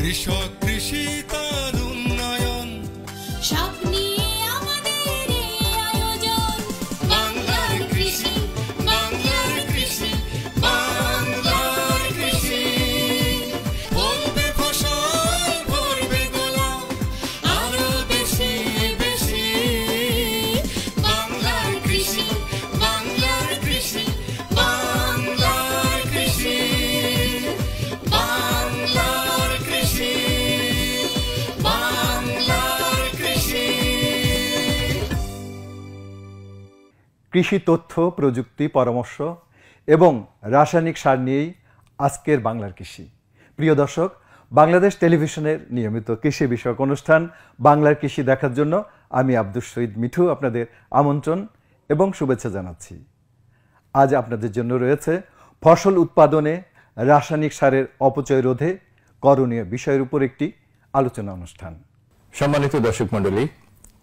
কৃষক কৃষি তার উন্নয়ন সব নিয়ে আমাদের এই আয়োজন। বাংলার কৃষি, বাংলার কৃষি, বাংলার কৃষি। ফলবে ফসল ভরবে গোলা আরো বেশি বেশি। বাংলার কৃষি, বাংলার কৃষি, বাংলার কৃষি, বাংলার কৃষি, বাংলার কৃষি। কৃষি তথ্য প্রযুক্তি পরামর্শ এবং রাসায়নিক সার নিয়েই আজকের বাংলার কৃষি। প্রিয় দর্শক, বাংলাদেশ টেলিভিশনের নিয়মিত কৃষি বিষয়ক অনুষ্ঠান বাংলার কৃষি দেখার জন্য আমি আব্দুস শহীদ মিঠু আপনাদের আমন্ত্রণ এবং শুভেচ্ছা জানাচ্ছি। আজ আপনাদের জন্য রয়েছে ফসল উৎপাদনে রাসায়নিক সারের অপচয় রোধে করণীয় বিষয়ের উপর একটি আলোচনা অনুষ্ঠান। সম্মানিত দর্শক মণ্ডলী,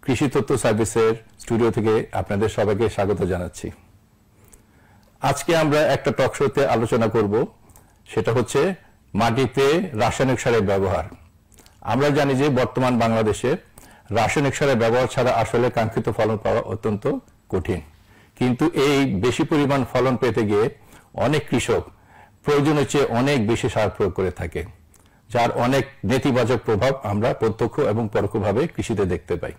কৃষি তথ্য সার্ভিসের স্টুডিও থেকে আপনাদের সবাইকে স্বাগত জানাচ্ছি। আজকে আমরা একটা টক শোতে আলোচনা করব, সেটা হচ্ছে মাটিতে রাসায়নিক সারের ব্যবহার। আমরা জানি যে বর্তমান বাংলাদেশে রাসায়নিক সারের ব্যবহার ছাড়া আসলে কাঙ্ক্ষিত ফলন পাওয়া অত্যন্ত কঠিন। কিন্তু এই বেশি পরিমাণ ফলন পেতে গিয়ে অনেক কৃষক প্রয়োজনের চেয়ে অনেক বেশি সার প্রয়োগ করে থাকে, যার অনেক নেতিবাচক প্রভাব আমরা প্রত্যক্ষ এবং পরোক্ষভাবে কৃষিতে দেখতে পাই।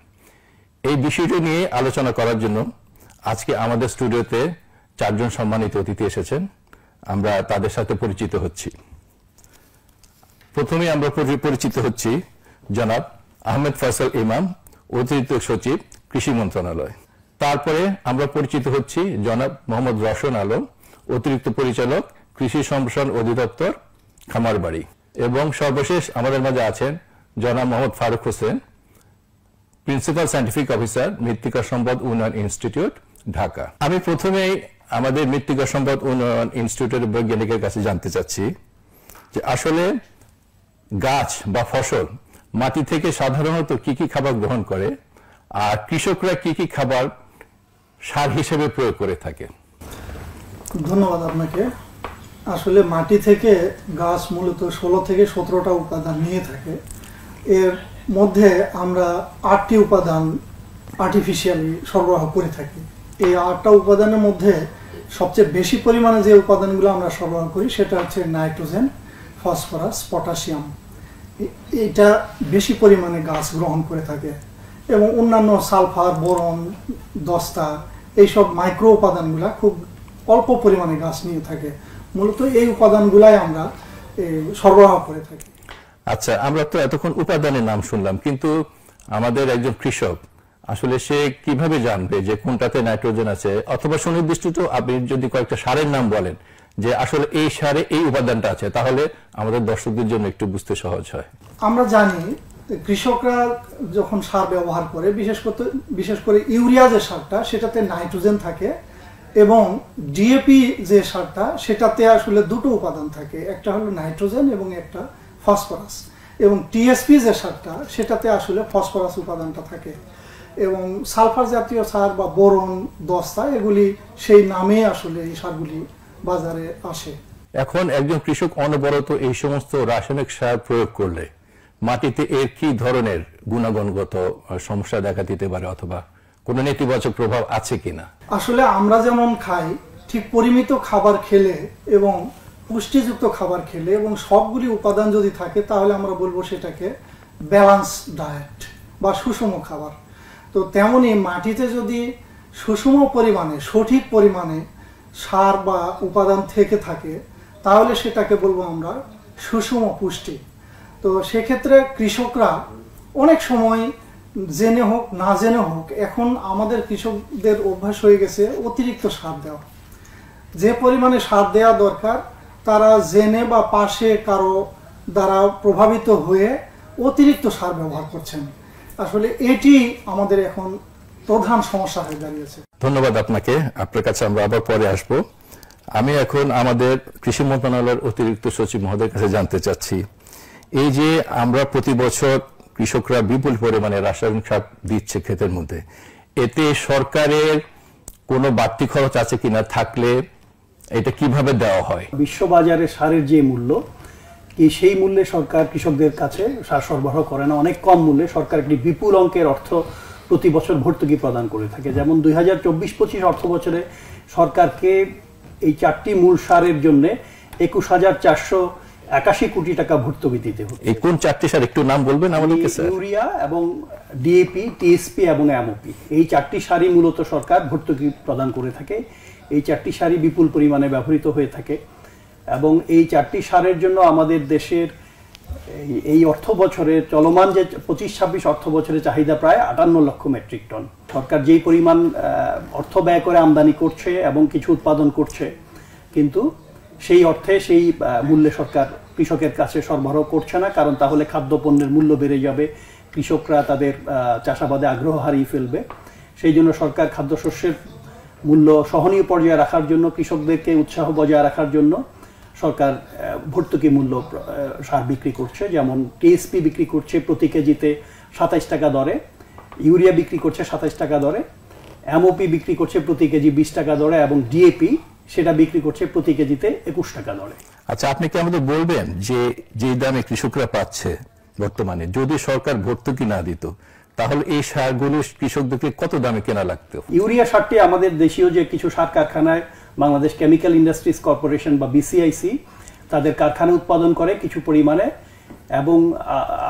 এই বিষয়টি নিয়ে আলোচনা করার জন্য আজকে আমাদের স্টুডিওতে 4 জন সম্মানিত অতিথি এসেছেন। আমরা তাদের সাথে পরিচিত হচ্ছি। প্রথমে আমরা পরিচিত হচ্ছি জনাব আহমেদ ফয়সাল ইমাম, অতিরিক্ত সচিব, কৃষি মন্ত্রণালয়। তারপরে আমরা পরিচিত হচ্ছি জনাব মোহাম্মদ রওশন আলম, অতিরিক্ত পরিচালক, কৃষি সম্প্রসারণ অধিদপ্তর, খামারবাড়ি। এবং সর্বশেষ আমাদের মাঝে আছেন জনাব Mohammad Faruk Hossain, principal scientific officer, মৃত্তিকা সম্পদ উন্নয়ন ইনস্টিটিউট, ঢাকা। আমি প্রথমেই আমাদের মৃত্তিকা সম্পদ উন্নয়ন ইনস্টিটিউটের বৈজ্ঞানিকের কাছে জানতে চাচ্ছি যে আসলে গাছ বা ফসল মাটি থেকে সাধারণত কি কি খাবার গ্রহণ করে, আর কৃষকরা কি কি খাবার সার হিসেবে প্রয়োগ করে থাকে। ধন্যবাদ আপনাকে। আসলে মাটি থেকে গাছ মূলত 16 থেকে 17টা উপাদান নিয়ে থাকে। এর মধ্যে আমরা 8টি উপাদান আর্টিফিশিয়ালি সরবরাহ করে থাকি। এই 8টা উপাদানের মধ্যে সবচেয়ে বেশি পরিমাণে যে উপাদানগুলো আমরা সরবরাহ করি সেটা হচ্ছে নাইট্রোজেন, ফসফরাস, পটাশিয়াম। এটা বেশি পরিমাণে গাছ গ্রহণ করে থাকে এবং অন্যান্য সালফার, বোরন, দস্তা এইসব মাইক্রো উপাদানগুলা খুব অল্প পরিমাণে গাছ নিয়ে থাকে। মূলত এই উপাদানগুলাই আমরা সরবরাহ করে থাকি। আচ্ছা, আমরা তো এতক্ষণ উপাদানের নাম শুনলাম, কিন্তু আমাদের একজন কৃষক আসলে সে কিভাবে জানবে যে কোনটাতে নাইট্রোজেন আছে, অথবা সুনির্দিষ্ট আপনি যদি কয়েকটা সারের নাম বলেন যে আসলে এই সারে এই উপাদানটা আছে, তাহলে আমাদের দর্শকদের জন্য একটু বুঝতে সহজ হয়। আমরা জানি কৃষকরা যখন সার ব্যবহার করে, বিশেষ করে ইউরিয়া যে সারটা সেটাতে নাইট্রোজেন থাকে, এবং ডিএপি যে সারটা সেটাতে আসলে 2টো উপাদান থাকে, একটা হলো নাইট্রোজেন এবং একটা ফসফরাস। এবং টিএসপি যে সারটা সেটাতে আসলে ফসফরাস উপাদানটা থাকে। এবং সালফার জাতীয় সার বা বোরন, দস্তা এগুলি সেই নামে আসলে এই সারগুলি বাজারে আসে। এখন একজন কৃষক অনবরত এই সমস্ত রাসায়নিক সার প্রয়োগ করলে মাটিতে এর কি ধরনের গুণাগুণগত সমস্যা দেখা দিতে পারে, অথবা কোনো নেতিবাচক প্রভাব আছে কিনা? আসলে আমরা যেমন খাই, ঠিক পরিমিত খাবার খেলে এবং পুষ্টিযুক্ত খাবার খেলে এবং সবগুলি উপাদান যদি থাকে, তাহলে আমরা বলবো সেটাকে ব্যালান্স ডায়েট বা সুষম খাবার। তো তেমনি মাটিতে যদি সুষম পরিমাণে, সঠিক পরিমাণে সার বা উপাদান থেকে থাকে, তাহলে সেটাকে বলবো আমরা সুষম পুষ্টি। তো সেক্ষেত্রে কৃষকরা অনেক সময় জেনে হোক না জেনে হোক, এখন আমাদের কৃষকদের অভ্যাস হয়ে গেছে অতিরিক্ত সার দেওয়া। যে পরিমাণে সার দেওয়া দরকার, তারা জেনে বা পাশে কারো দ্বারা প্রভাবিত হয়ে অতিরিক্ত সার ব্যবহার করছেন। আসলে এটি আমাদের এখন প্রধান সমস্যা হয়ে দাঁড়িয়েছে। ধন্যবাদ আপনাকে। আপনার কাছে আমরা আবার পরে আসব। আমি এখন আমাদের কৃষি মন্ত্রণালয়ের অতিরিক্ত সচিব মহোদয়ের কাছে জানতে চাচ্ছি, এই যে আমরা প্রতি বছর কৃষকরা বিপুল পরিমাণে রাসায়নিক সার দিচ্ছে ক্ষেতের মধ্যে, এতে সরকারের কোনো বাড়তি খরচ আছে কিনা, থাকলে এটা কিভাবে দেওয়া হয়? বিশ্ববাজারে সারের যে মূল্য, কি সেই মূল্যে সরকার কৃষকদের কাছে সার সরবরাহ করে না, অনেক কম মূল্যে সরকার একটি বিপুল অঙ্কের অর্থ প্রতি বছর ভর্তুকি প্রদান করে থাকে। যেমন 2024-25 অর্থ বছরে সরকারকে এই 4টি মূল সারের জন্য 21,481 কোটি টাকা ভর্তুকি দিতে হচ্ছে। এই কোন 4টি সার একটু নাম বলবেন আমাদেরকে স্যার? ইউরিয়া এবং ডিএপি, টিএসপি এবং এমওপি, এই 4টি সারই মূলত সরকার ভর্তুকি প্রদান করে থাকে। এই 4টি সারই বিপুল পরিমাণে ব্যবহৃত হয়ে থাকে এবং এই 4টি সারের জন্য আমাদের দেশের এই অর্থ বছরের চলমান যে 25-26 অর্থ বছরের চাহিদা প্রায় 58 লক্ষ মেট্রিক টন। সরকার যেই পরিমাণ অর্থ ব্যয় করে আমদানি করছে এবং কিছু উৎপাদন করছে, কিন্তু সেই অর্থে সেই মূল্যে সরকার কৃষকের কাছে সরবরাহ করছে না, কারণ তাহলে খাদ্যপণ্যের মূল্য বেড়ে যাবে, কৃষকরা তাদের চাষাবাদে আগ্রহ হারিয়ে ফেলবে। সেই জন্য সরকার খাদ্যশস্যের মূল্য সহনীয় পর্যায়ে রাখার জন্য, কৃষকদেরকে উৎসাহ বজায় রাখার জন্য সরকার ভর্তুকি মূল্য সার বিক্রি করছে। যেমন টিএসপি বিক্রি করছে প্রতি কেজিতে 27 টাকা দরে, ইউরিয়া বিক্রি করছে 27 টাকা দরে, এমওপি বিক্রি করছে প্রতি কেজি 20 টাকা দরে এবং ডিএপি সেটা বিক্রি করছে প্রতি কেজিতে 21 টাকা দরে। আচ্ছা, আপনি কি আমাদের বলবেন যে দামে কৃষকরা পাচ্ছে বর্তমানে, যদি সরকার ভর্তুকি না দিত তাহলে এই সারগুলো কৃষকদেরকে কত দামে কেনা লাগতো? ইউরিয়া সারটি আমাদের দেশীয় যে কিছু সার কারখানায়, বাংলাদেশ কেমিক্যাল ইন্ডাস্ট্রিজ কর্পোরেশন বা বিসিআইসি, তাদের কারখানা উৎপাদন করে কিছু পরিমাণে এবং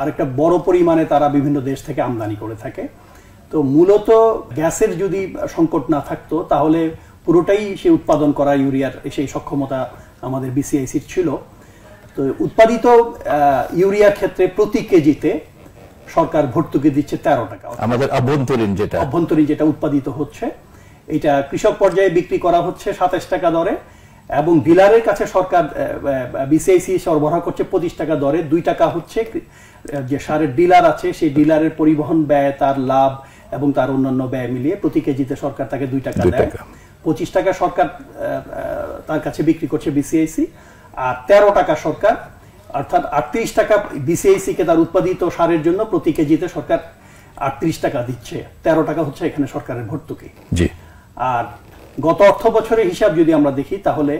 আরেকটা বড় পরিমাণে তারা বিভিন্ন দেশ থেকে আমদানি করে থাকে। তো মূলত গ্যাসের যদি সংকট না থাকতো তাহলে পুরোটাই সে উৎপাদন করা ইউরিয়ার সেই সক্ষমতা আমাদের বিসিআইসির ছিল। তো উৎপাদিত ইউরিয়ার ক্ষেত্রে প্রতি কেজিতে সরকার ভর্তুকি দিচ্ছে 13 টাকা। আমাদের অভ্যন্তরীণ যেটা উৎপাদিত হচ্ছে, এটা কৃষক পর্যায়ে বিক্রি করা হচ্ছে 27 টাকা দরে এবং ডিলারের কাছে সরকার বিসিআইসি সরবরাহ করছে 25 টাকা দরে। 2 টাকা হচ্ছে যে সারের ডিলার আছে সেই ডিলারের পরিবহন ব্যয়, তার লাভ এবং তার অন্যান্য ব্যয় মিলিয়ে প্রতি কেজিতে সরকার তাকে 2 টাকা দেয়। 25 টাকা সরকার তার কাছে বিক্রি করছে বিসিআইসি, আর 13 টাকা সরকার, অর্থাৎ 38 টাকা বিসিআইসি কে তার উৎপাদিত সারের জন্য প্রতি কেজিতে সরকার 38 টাকা দিচ্ছে। 13 টাকা হচ্ছে এখানে সরকারের ভর্তুকি। জি। আর গত অর্থ বছরের হিসাব যদি আমরা দেখি তাহলে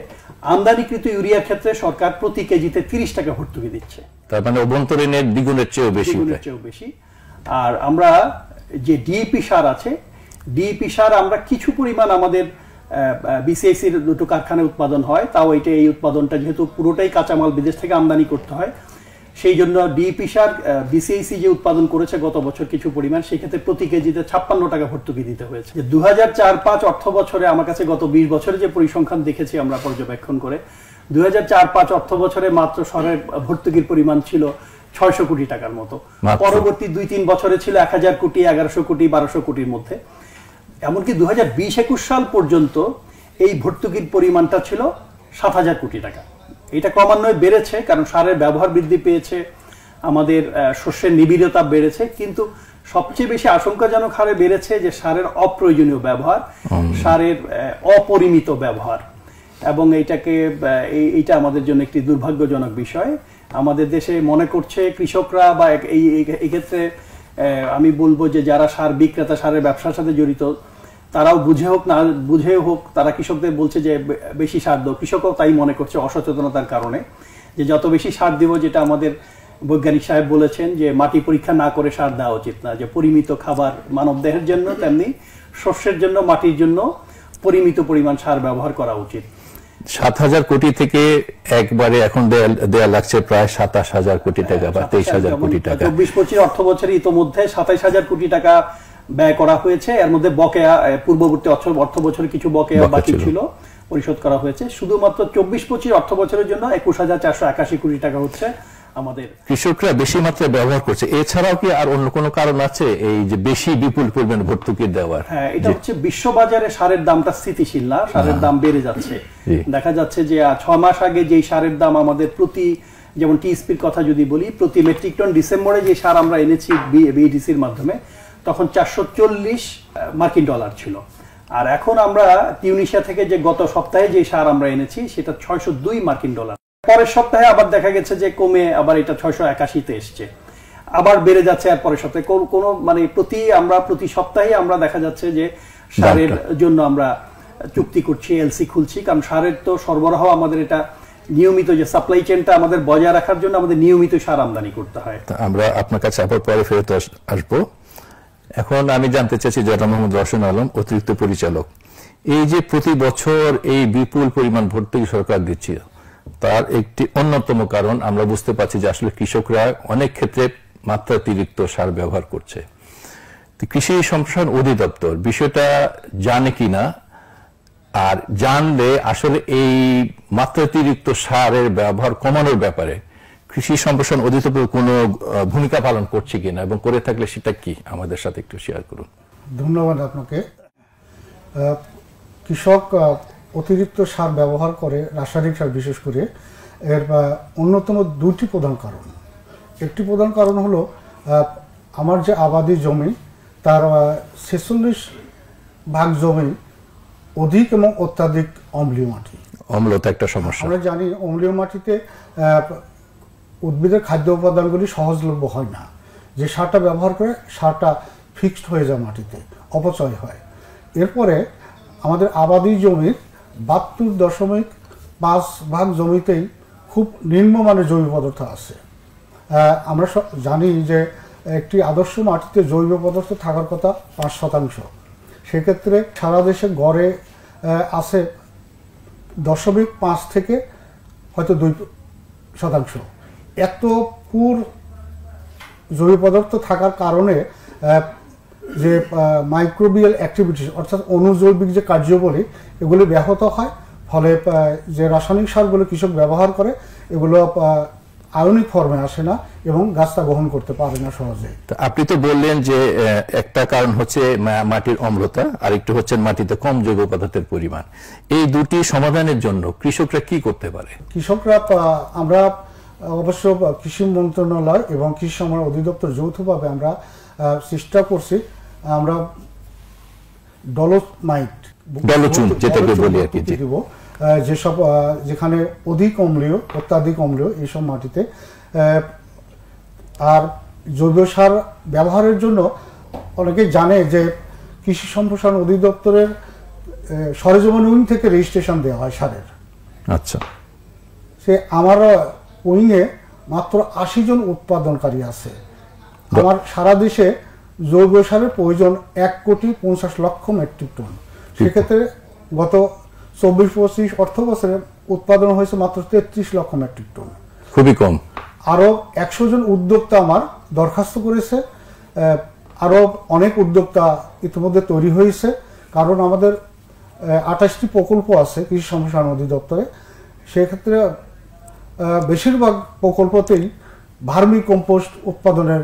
আমদানিকৃত ইউরিয়ার ক্ষেত্রে সরকার প্রতি কেজিতে 30 টাকা ভর্তুকি দিচ্ছে, তার মানে অভ্যন্তরীণের দ্বিগুণের চেয়েও বেশি। আর আমরা যে ডিএপি সার আছে, ডিএপি সার আমরা কিছু পরিমাণ আমাদের বিসিআইসির 2টো কারখানায় উৎপাদন হয়, তাও এই উৎপাদনটা যেহেতু পুরোটাই কাঁচামাল বিদেশ থেকে আমদানি করতে হয়, সেই জন্য ডিএপি সার বিসিআইসি যে উৎপাদন করেছে গত বছর কিছু পরিমাণ, সেক্ষেত্রে প্রতি কেজিতে 56 টাকা ভর্তুকি দিতে হয়েছে। 2004-05 অর্থ বছরে আমার কাছে গত 20 বছরে যে পরিসংখ্যান দেখেছি আমরা পর্যবেক্ষণ করে, 2004-05 অর্থ বছরে মাত্র সারের ভর্তুকির পরিমাণ ছিল 600 কোটি টাকার মতো। পরবর্তী 2-3 বছরে ছিল 1000 কোটি, 1100 কোটি, 1200 কোটির মধ্যে। এমনকি 2020-21 সাল পর্যন্ত এই ভর্তুকির পরিমাণটা ছিল 7000 কোটি টাকা। এটা ক্রমান্বয়ে বেড়েছে কারণ সারের ব্যবহার বৃদ্ধি পেয়েছে, আমাদের শস্যের নিবিড়তা বেড়েছে, কিন্তু সবচেয়ে বেশি আশঙ্কাজনক হারে বেড়েছে যে সারের অপ্রয়োজনীয় ব্যবহার, সারের অপরিমিত ব্যবহার, এবং এইটা আমাদের জন্য একটি দুর্ভাগ্যজনক বিষয়। আমাদের দেশে মনে করছে কৃষকরা বা এই ক্ষেত্রে আমি বলবো যে যারা সার বিক্রেতা, সারের ব্যবসার সাথে জড়িত, তারাও বুঝে হোক না বুঝে হোক, তারা কৃষকদের বলছে যে বেশি সার দাও। কৃষকও তাই মনে করছে অসচেতনতার কারণে, যে যত বেশি সার দিব, যেটা আমাদের বৈজ্ঞানিক সাহেব বলেছেন যে মাটি পরীক্ষা না করে সার দেওয়া উচিত না, যে পরিমিত খাবার মানব দেহের জন্য তেমনি শস্যের জন্য, মাটির জন্য পরিমিত পরিমাণ সার ব্যবহার করা উচিত। 7000 কোটি থেকে একবারে এখন দেয়া লাগছে প্রায় 27000 কোটি টাকা বা 23000 কোটি টাকা। 24-25 অর্থ বছরে ইতোমধ্যে 27000 কোটি টাকা ব্যয় করা হয়েছে। এর মধ্যে বকেয়া, পূর্ববর্তী অর্থ বছরে কিছু বকেয়া বাকি ছিল, পরিশোধ করা হয়েছে। শুধুমাত্র 24-25 অর্থ বছরের জন্য 21481 কোটি টাকা হচ্ছে আমাদের কৃষকরা বেশি মাত্রায় ব্যবহার করছে। এছাড়াও কি আর অন্য কোনো কারণ আছে এই যে বেশি বিপুল পরিমাণ ভর্তুকি দেওয়ার? হ্যাঁ, এটা হচ্ছে বিশ্ববাজারে সারের দামটা স্থিতিশীল না, সারের দাম বেড়ে যাচ্ছে। দেখা যাচ্ছে যে 6 মাস আগে যেই সারের দাম আমাদের যেমন টিএসপির কথা যদি বলি, প্রতি মেট্রিক টন ডিসেম্বরে যে সার আমরা এনেছি বিএডিসির মাধ্যমে, তখন 440 মার্কিন ডলার ছিল। আর এখন আমরা টিউনিশিয়া থেকে যে গত সপ্তাহে যে সার আমরা এনেছি সেটা 602 মার্কিন ডলার। পরের সপ্তাহে আবার দেখা গেছে যে কমে আবার এটা 681-তে এসছে, আবার বেড়ে যাচ্ছে। আর পরের সপ্তাহে কোনো মানে প্রতি সপ্তাহে আমরা দেখা যাচ্ছে যে সারের জন্য আমরা চুক্তি করছি, এলসি খুলছি, কারণ সারের তো সরবরাহ আমাদের এটা নিয়মিত যে সাপ্লাই চেনটা আমাদের বজায় রাখার জন্য আমাদের নিয়মিত সার আমদানি করতে হয়। আমরা আপনার কাছে আবার পরে ফেরত আসবো। এখন আমি জানতে চাচ্ছি জনাব মোহাম্মদ রওশন আলম, অতিরিক্ত পরিচালক, এই যে প্রতি বছর এই বিপুল পরিমাণ ভর্তুকি সরকার দিচ্ছে, তার একটি অন্যতম কারণ আমরা বুঝতে পারছি যে আসলে কৃষকরা অনেক ক্ষেত্রে মাত্রাতিরিক্ত সার ব্যবহার করছে। কৃষি সম্প্রসারণ অধিদপ্তর বিষয়টা জানে কিনা, আর জানলে আসলে এই মাত্রাতিরিক্ত সারের ব্যবহার কমানোর ব্যাপারে কৃষি সম্প্রসারণ অধিদপ্তর কোনো ভূমিকা পালন করছে কিনা, এবং করে থাকলে সেটা কি আমাদের সাথে একটু শেয়ার করুন। ধন্যবাদ আপনাকে। কৃষক অতিরিক্ত সার ব্যবহার করে, রাসায়নিক সার বিশেষ করে, এর অন্যতম দুটি প্রধান কারণ। একটি প্রধান কারণ হলো আমার যে আবাদি জমি তার 46% জমি অধিক এবং অত্যাধিক অম্লীয় মাটি। অম্লতা একটা সমস্যা। আমরা জানি অম্লীয় মাটিতে উদ্ভিদের খাদ্য উপাদানগুলি সহজলভ্য হয় না। যে সারটা ব্যবহার করে সারটা ফিক্সড হয়ে যায় মাটিতে, অপচয় হয়। এরপরে আমাদের আবাদি জমির 72.5% জমিতেই খুব নিম্নমানের জৈব পদার্থ আছে। আমরা জানি যে একটি আদর্শ মাটিতে জৈব পদার্থ থাকার কথা 5%। সেক্ষেত্রে সারা দেশে গড়ে আছে 0.5 থেকে হয়তো 2%। এত পুর জৈব পদার্থ থাকার কারণে যে মাইক্রোবিয়াল অ্যাক্টিভিটিস অর্থাৎ অনুজৈবিক যে কার্যবলী এগুলি ব্যাহত হয়। ফলে যে রাসায়নিক সারগুলো কৃষক ব্যবহার করে এগুলো আয়নিক ফর্মে আসে না এবং গাছটা গ্রহণ করতে পারে না সহজে। আপনি তো বললেন যে একটা কারণ হচ্ছে মাটির অম্লতা, আর একটু হচ্ছে মাটিতে কম জৈব পদার্থের পরিমাণ। এই দুটি সমাধানের জন্য কৃষকরা কি করতে পারে? কৃষকরা আমরা অবশ্য কৃষি মন্ত্রণালয় এবং কৃষি সম্প্রসারণ অধিদপ্তর যৌথভাবে আমরা চেষ্টা করছি। আমরা ডলোচুন যেটাকে বলি আর কি, দিব যেসব যেখানে অধিক অম্লীয়, অত্যাধিক অম্লীয় এইসব মাটিতে। আর জৈব সার ব্যবহারের জন্য অনেকে জানে যে কৃষি সম্প্রসারণ অধিদপ্তরের সরেজমিন উইং থেকে রেজিস্ট্রেশন দেওয়া হয় সারের। আচ্ছা, সে আমার উইংয়ে মাত্র 80 জন উৎপাদনকারী আছে। আমার সারা দেশে জৈব সারের প্রয়োজন 1,50,00,000 মেট্রিক টন। সেক্ষেত্রে গত 24-25 অর্থ বছরে উৎপাদন হয়েছে মাত্র 33 লক্ষ মেট্রিক টন, খুবই কম। আরো 100 জন উদ্যোক্তা আমার দরখাস্ত করেছে। আরো অনেক উদ্যোক্তা ইতিমধ্যে তৈরি হয়েছে, কারণ আমাদের 28টি প্রকল্প আছে কৃষি সম্প্রসারণ অধিদপ্তরে। সেক্ষেত্রে বেশিরভাগ প্রকল্পতেই ভার্মি কম্পোস্ট উৎপাদনের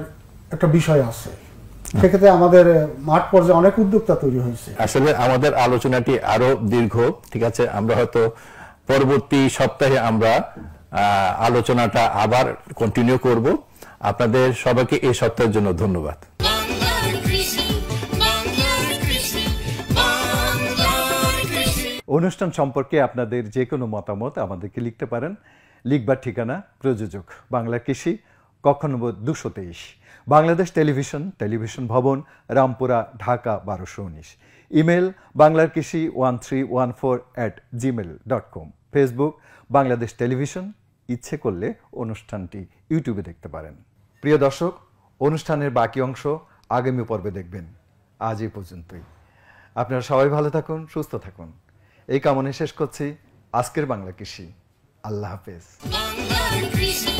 একটা বিষয় আছে। সেক্ষেত্রে আমাদের মাঠ পর্যায়ে অনেক উদ্যোক্তা তৈরি হয়েছে। আসলে আমাদের আলোচনাটি আরো দীর্ঘ, ঠিক আছে, আমরা হয়তো পরবর্তী সপ্তাহে আমরা আলোচনাটা আবার কন্টিনিউ করব। আপনাদের সবাইকে এই সপ্তাহের জন্য ধন্যবাদ। বাংলার কৃষি, বাংলার কৃষি, বাংলার কৃষি। অনুষ্ঠান সম্পর্কে আপনাদের যে কোনো মতামত আমাদেরকে লিখতে পারেন। লিখবার ঠিকানা প্রযোজক বাংলা কৃষি, কক্ষ নম্বর 223, বাংলাদেশ টেলিভিশন ভবন, রামপুরা, ঢাকা 1219। ইমেল বাংলার কৃষি 1314@gmail.com। Facebook Bangladesh television. ইচ্ছে করলে অনুষ্ঠানটি ইউটিউবে দেখতে পারেন। প্রিয় দর্শক, অনুষ্ঠানের বাকি অংশ আগামী পর্বে দেখবেন। আজ এই পর্যন্তই। আপনারা সবাই ভালো থাকুন, সুস্থ থাকুন, এই কামনায় শেষ করছি আজকের বাংলা কৃষি। আল্লাহ হাফেজ। বাংলার কৃষি।